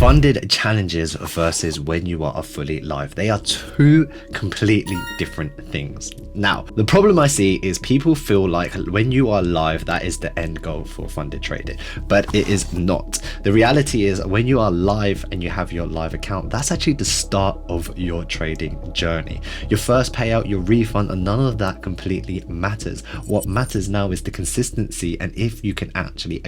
Funded challenges versus when you are fully live. They are two completely different things. Now, the problem I see is people feel like when you are live, that is the end goal for funded trading, but it is not. The reality is when you are live and you have your live account, that's actually the start of your trading journey. Your first payout, your refund, and none of that completely matters. What matters now is the consistency and if you can actually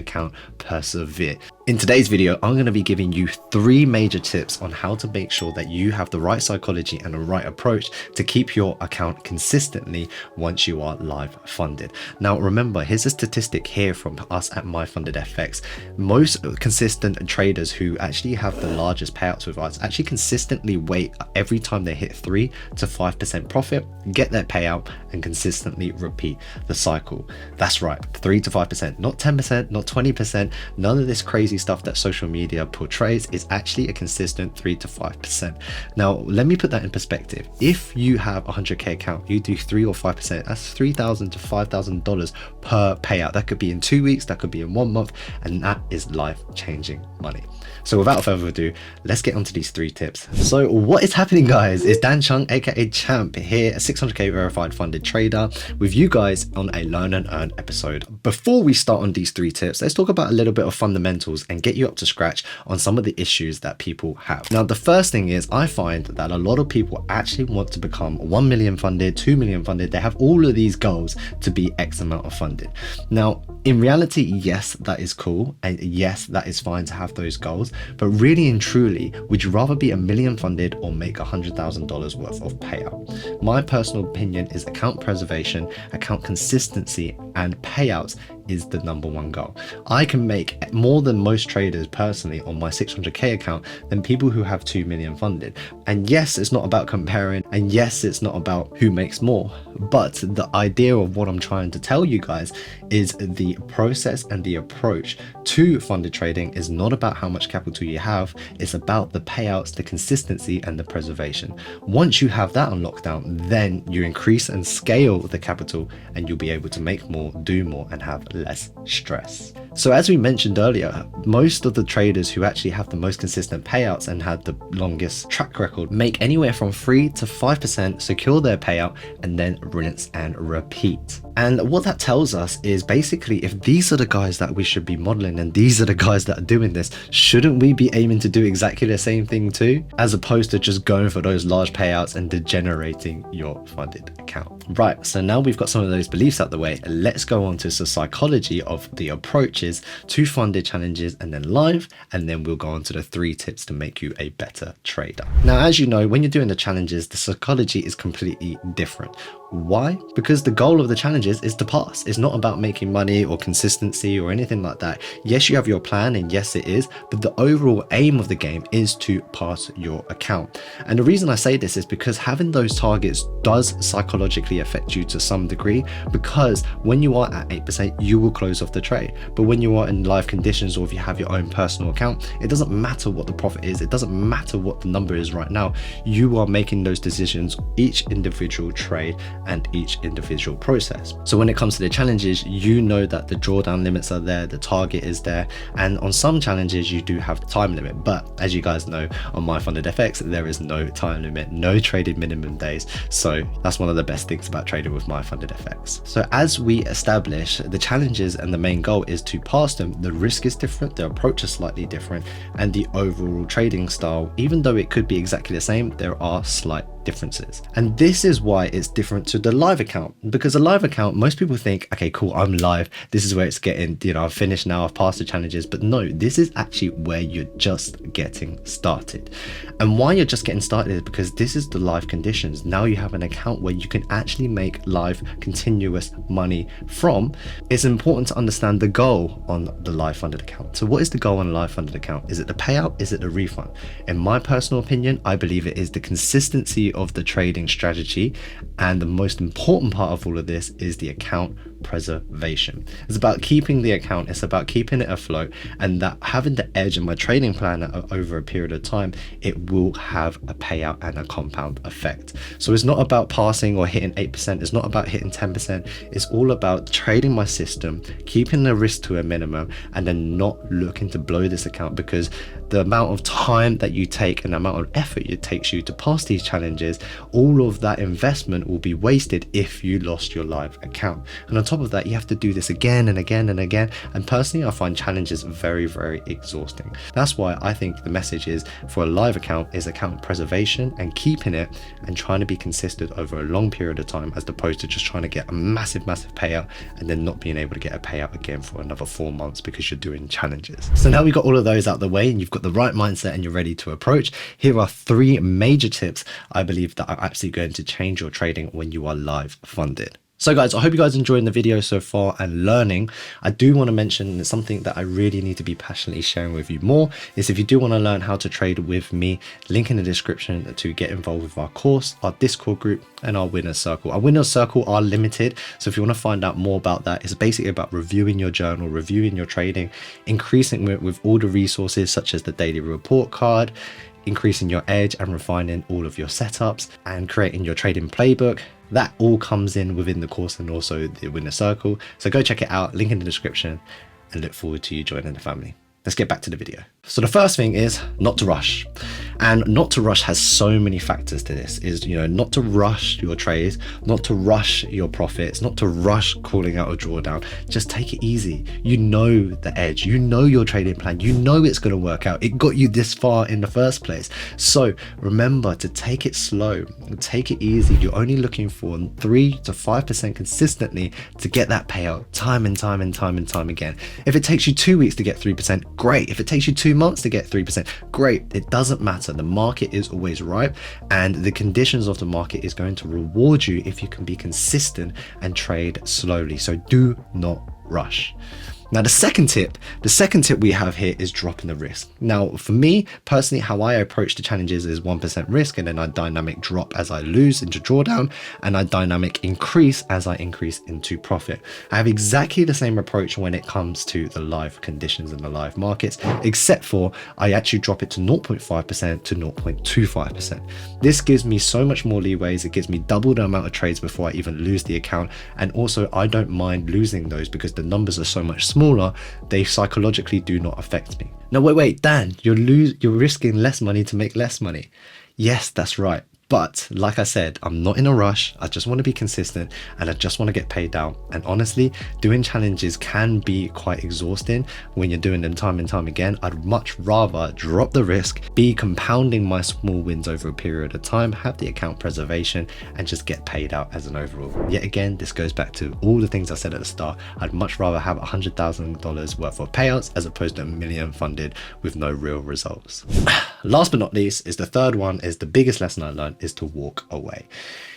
persevere. In today's video, I'm going to be giving you 3 major tips on how to make sure that you have the right psychology and the right approach to keep your account consistently once you are live funded. Now, remember, here's a statistic here from us at MyFundedFX. Most consistent traders who actually have the largest payouts with us actually consistently wait every time they hit 3 to 5% profit, get their payout, and consistently repeat the cycle. That's right, 3 to 5%, not 10%, not 20%, none of this crazy stuff that social media portrays is actually a consistent 3 to 5%. Now, let me put that in perspective. If you have a 100k account, you do 3 or 5%, that's $3,000 to $5,000 per payout. That could be in 2 weeks, that could be in 1 month, and that is life-changing money. So without further ado, let's get onto these 3 tips. So what is happening, guys, is Dan Chung, aka Champ, here, a 600k verified funded trader with you guys on a learn and earn episode. Before we start on these 3 tips, let's talk about a little bit of fundamentals and get you up to scratch on some of the issues that people have. Now, the first thing is I find that a lot of people actually want to become 1 million funded, 2 million funded. They have all of these goals to be X amount of funded. Now, in reality, yes, that is cool. And yes, that is fine to have those goals. But really and truly, would you rather be 1 million funded or make $100,000 worth of payout? My personal opinion is account preservation, account consistency, and payouts is the #1 goal. I can make more than most traders personally on my 600k account than people who have 2 million funded. And yes, it's not about comparing, and yes, it's not about who makes more, but the idea of what I'm trying to tell you guys is the process and the approach to funded trading is not about how much capital you have, it's about the payouts, the consistency, and the preservation. Once you have that on lockdown, then you increase and scale the capital and you'll be able to make more, do more, and have less stress. So as we mentioned earlier, most of the traders who actually have the most consistent payouts and had the longest track record make anywhere from 3 to 5%, secure their payout, and then rinse and repeat. And what that tells us is basically, if these are the guys that we should be modeling and these are the guys that are doing this, shouldn't we be aiming to do exactly the same thing too, as opposed to just going for those large payouts and degenerating your funded account? Right, so now we've got some of those beliefs out the way, let's go on to the psychology of the approaches to funded challenges and then live, and then we'll go on to the 3 tips to make you a better trader. Now, as you know, when you're doing the challenges, the psychology is completely different. Why? Because the goal of the challenges is to pass. It's not about making money or consistency or anything like that. Yes, you have your plan, and yes, it is, but the overall aim of the game is to pass your account. And the reason I say this is because having those targets does psychologically affect you to some degree, because when you are at 8%, you will close off the trade. But when you are in live conditions, or if you have your own personal account, it doesn't matter what the profit is. It doesn't matter what the number is right now. You are making those decisions each individual trade and each individual process. So when it comes to the challenges, you know that the drawdown limits are there, the target is there, and on some challenges you do have the time limit. But as you guys know, on MyFundedFX, there is no time limit, no traded minimum days. So that's one of the best things about trading with MyFundedFX. So as we establish the challenges and the main goal is to pass them, the risk is different, the approach is slightly different, and the overall trading style, even though it could be exactly the same, there are slight differences. And this is why it's different to the live account, because a live account, most people think, okay, cool, I'm live, this is where it's getting, I've finished now, I've passed the challenges. But no, this is actually where you're just getting started. And why you're just getting started is because this is the live conditions. Now you have an account where you can actually make live continuous money from. It's important to understand the goal on the live funded account. So what is the goal on a live funded account? Is it the payout? Is it the refund? In my personal opinion, I believe it is the consistency of the trading strategy, and the most important part of all of this is the account preservation. It's about keeping the account, it's about keeping it afloat, and that having the edge in my trading plan over a period of time, it will have a payout and a compound effect. So it's not about passing or hitting 8%, it's not about hitting 10%, it's all about trading my system, keeping the risk to a minimum, and then not looking to blow this account, because the amount of time that you take and the amount of effort it takes you to pass these challenges, all of that investment will be wasted if you lost your live account. And on top of that, you have to do this again and again and again. And personally, I find challenges very, very exhausting. That's why I think the message is for a live account is account preservation and keeping it and trying to be consistent over a long period of time, as opposed to just trying to get a massive payout and then not being able to get a payout again for another 4 months because you're doing challenges. So now we've got all of those out the way and you've got the right mindset and you're ready to approach. Here are 3 major tips I believe that are absolutely going to change your trading when you are live funded. So guys, I hope you guys enjoyed the video so far and learning. I do want to mention something that I really need to be passionately sharing with you more is if you do want to learn how to trade with me, link in the description to get involved with our course, our Discord group, and our Winner's Circle. Our Winner's Circle are limited, so if you want to find out more about that, it's basically about reviewing your journal, reviewing your trading, increasing with all the resources such as the daily report card, increasing your edge and refining all of your setups and creating your trading playbook. That all comes in within the course and also the Winner Circle. So go check it out, link in the description, and look forward to you joining the family. Let's get back to the video. So the first thing is not to rush. And not to rush has so many factors to this, is, you know, not to rush your trades, not to rush your profits, not to rush calling out a drawdown. Just take it easy. You know the edge, you know your trading plan, you know it's going to work out. It got you this far in the first place. So remember to take it slow, take it easy. You're only looking for 3 to 5% consistently to get that payout time and time and time and time again. If it takes you 2 weeks to get 3%, great. If it takes you 2 months to get 3%, great. It doesn't matter. The market is always right, and the conditions of the market is going to reward you if you can be consistent and trade slowly. So do not rush. Now the second tip we have here is dropping the risk. Now for me personally, how I approach the challenges is 1% risk, and then I dynamic drop as I lose into drawdown, and I dynamic increase as I increase into profit. I have exactly the same approach when it comes to the live conditions and the live markets, except for I actually drop it to 0.5% to 0.25%. This gives me so much more leeways. It gives me double the amount of trades before I even lose the account, and also I don't mind losing those because the numbers are so much smaller. They psychologically do not affect me. Now wait, Dan, you're risking less money to make less money. Yes, that's right. But like I said, I'm not in a rush. I just want to be consistent and I just want to get paid out. And honestly, doing challenges can be quite exhausting when you're doing them time and time again. I'd much rather drop the risk, be compounding my small wins over a period of time, have the account preservation, and just get paid out as an overall. Yet again, this goes back to all the things I said at the start. I'd much rather have $100,000 worth of payouts as opposed to $1 million funded with no real results. Last but not least is the third one, is the biggest lesson I learned, is to walk away.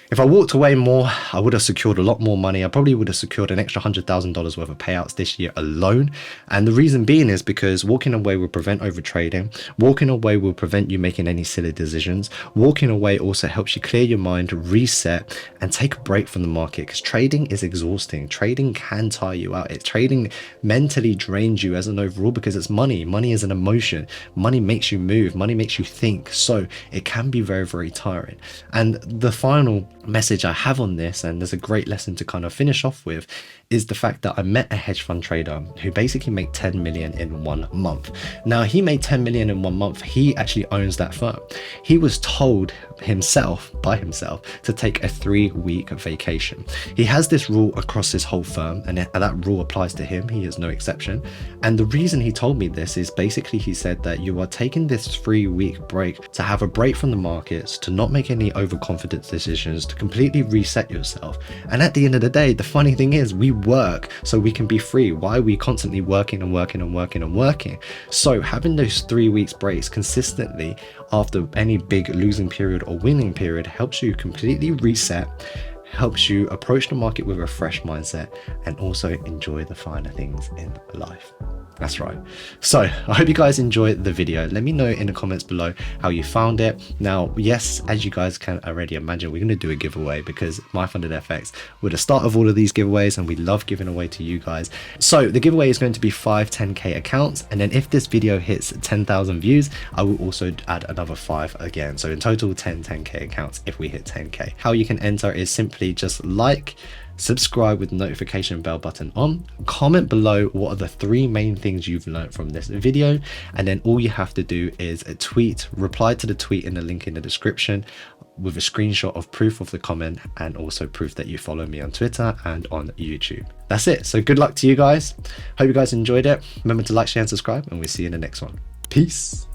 If I walked away more, I would have secured a lot more money. I probably would have secured an extra $100,000 worth of payouts this year alone. And the reason being is because walking away will prevent overtrading. Walking away will prevent you making any silly decisions. Walking away also helps you clear your mind, reset, and take a break from the market, because trading is exhausting. Trading can tire you out. Trading mentally drains you as an overall because it's money. Money is an emotion. Money makes you move. Money makes you think. So it can be very, very tiring. And the final message I have on this, and there's a great lesson to kind of finish off with, is the fact that I met a hedge fund trader who basically made 10 million in 1 month. Now he made 10 million in 1 month. He actually owns that firm. He was told by himself to take a 3-week vacation. He has this rule across his whole firm, and that rule applies to him. He is no exception. And the reason he told me this is basically he said that you are taking this 3-week break to have a break from the markets, to not make any overconfident decisions, to completely reset yourself. And at the end of the day, the funny thing is we work so we can be free. Why are we constantly working and working and working and working? So having those 3 weeks breaks consistently after any big losing period or winning period helps you completely reset, helps you approach the market with a fresh mindset, and also enjoy the finer things in life. That's right. So I hope you guys enjoyed the video. Let me know in the comments below how you found it. Now, yes, as you guys can already imagine, we're going to do a giveaway because My Funded FX were the start of all of these giveaways and we love giving away to you guys. So the giveaway is going to be 5 10k accounts, and then if this video hits 10,000 views, I will also add another 5 again. So in total 10k accounts if we hit 10k. How you can enter is simply just like, subscribe with the notification bell button on, comment below what are the 3 main things you've learned from this video, and then all you have to do is reply to the tweet in the link in the description with a screenshot of proof of the comment and also proof that you follow me on Twitter and on YouTube. That's it. So good luck to you guys. Hope you guys enjoyed it. Remember to like, share and subscribe, and we'll see you in the next one. Peace.